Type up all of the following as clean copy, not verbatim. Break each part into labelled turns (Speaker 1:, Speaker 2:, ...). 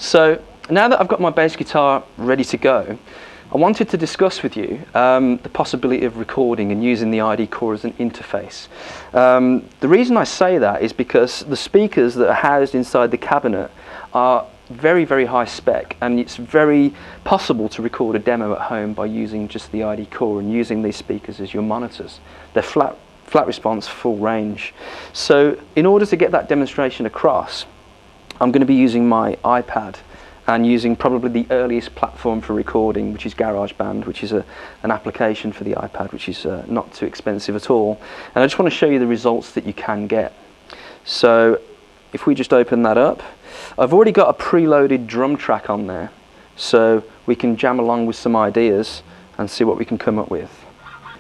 Speaker 1: So now that I've got my bass guitar ready to go, I wanted to discuss with you the possibility of recording and using the ID core as an interface. The reason I say that is because the speakers that are housed inside the cabinet are very, very high spec, and it's very possible to record a demo at home by using just the ID core and using these speakers as your monitors. They're flat response, full range. So in order to get that demonstration across, I'm going to be using my iPad and using probably the earliest platform for recording, which is GarageBand, which is an application for the iPad, which is not too expensive at all. And I just want to show you the results that you can get. So if we just open that up, I've already got a preloaded drum track on there, so we can jam along with some ideas and see what we can come up with.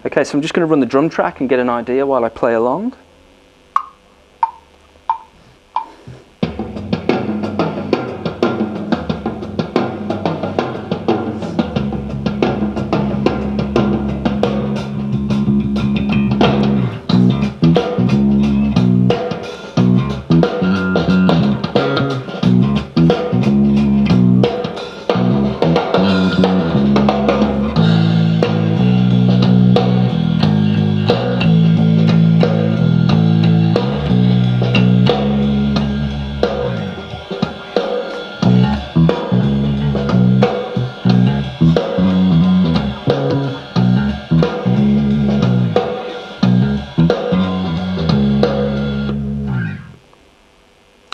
Speaker 1: Okay, so I'm just going to run the drum track and get an idea while I play along.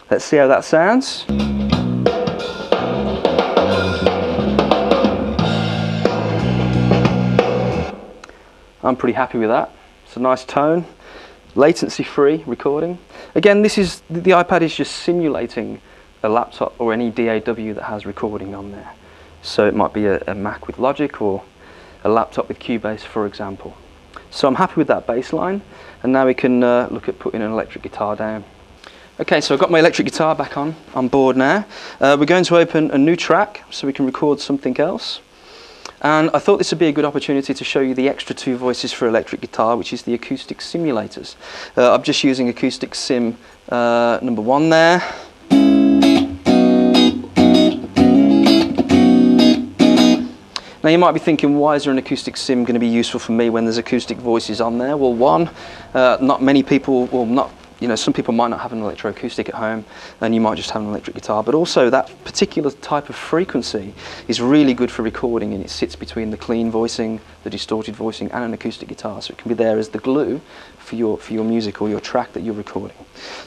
Speaker 1: Let's see how that sounds. I'm pretty happy with that. It's a nice tone, latency-free recording. Again, the iPad is just simulating a laptop or any DAW that has recording on there. So it might be a Mac with Logic or a laptop with Cubase, for example. So I'm happy with that bass line, and now we can look at putting an electric guitar down. Okay, so I've got my electric guitar back on board now. We're going to open a new track so we can record something else. And I thought this would be a good opportunity to show you the extra 2 voices for electric guitar, which is the acoustic simulators. I'm just using acoustic sim number 1 there. Now you might be thinking, why is there an acoustic sim going to be useful for me when there's acoustic voices on there? Well, one, not many people, well, not, you know, some people might not have an electroacoustic at home, and you might just have an electric guitar, but also that particular type of frequency is really good for recording, and it sits between the clean voicing, the distorted voicing, and an acoustic guitar, so it can be there as the glue for your music or your track that you're recording.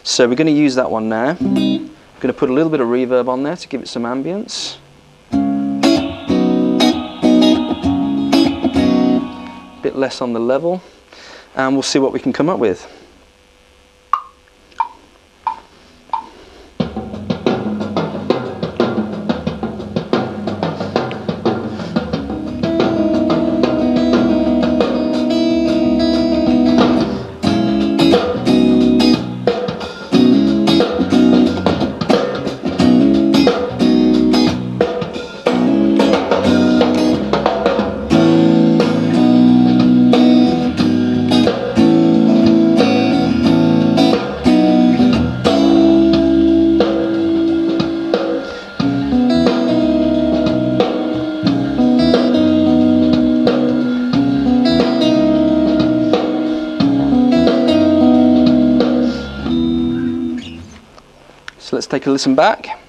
Speaker 1: So we're going to use that one now. I'm going to put a little bit of reverb on there to give it some ambience. A bit less on the level, and we'll see what we can come up with. So let's take a listen back.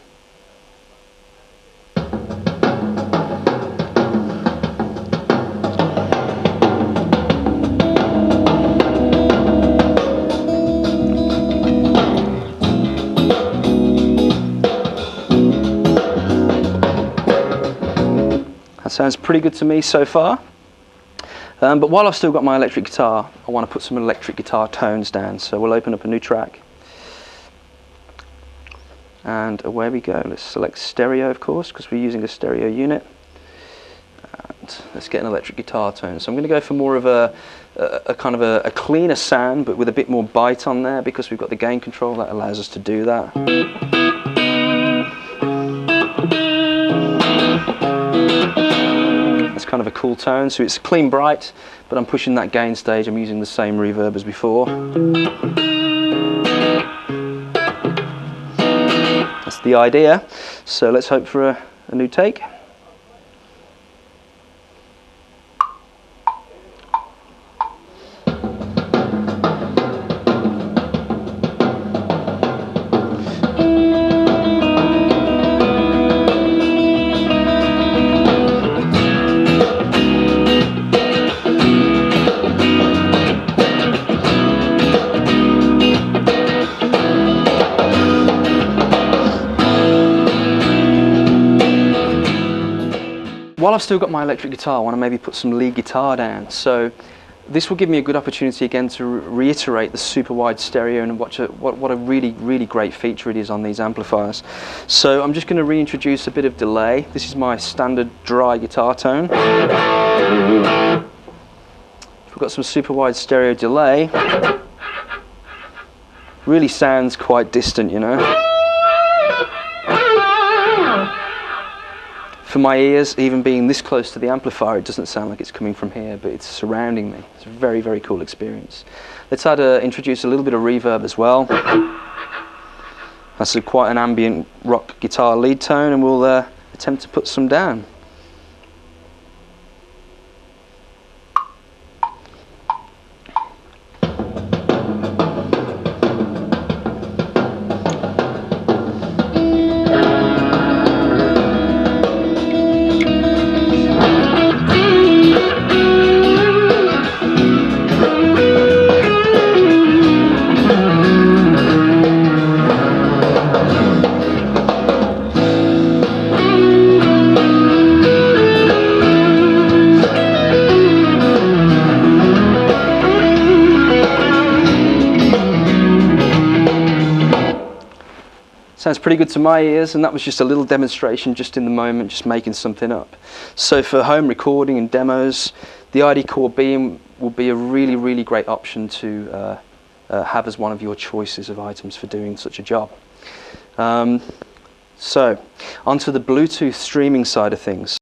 Speaker 1: That sounds pretty good to me so far. But while I've still got my electric guitar, I want to put some electric guitar tones down. So we'll open up a new track. And away we go. Let's select stereo, of course, because we're using a stereo unit. And let's get an electric guitar tone. So I'm going to go for more of a kind of a cleaner sound, but with a bit more bite on there, because we've got the gain control that allows us to do that. That's kind of a cool tone. So it's clean, bright, but I'm pushing that gain stage. I'm using the same reverb as before. the idea. So let's hope for a new take. While I've still got my electric guitar, I want to maybe put some lead guitar down. So this will give me a good opportunity again to reiterate the super wide stereo and what a really great feature it is on these amplifiers. So I'm just going to reintroduce a bit of delay. This is my standard dry guitar tone. We've got some super wide stereo delay. Really sounds quite distant, you know. For my ears, even being this close to the amplifier, it doesn't sound like it's coming from here, but it's surrounding me. It's a very cool experience. Let's introduce a little bit of reverb as well. That's quite an ambient rock guitar lead tone, and we'll attempt to put some down. Sounds pretty good to my ears, and that was just a little demonstration just in the moment, just making something up. So for home recording and demos, the ID Core Beam will be a really great option to have as one of your choices of items for doing such a job. So onto the Bluetooth streaming side of things.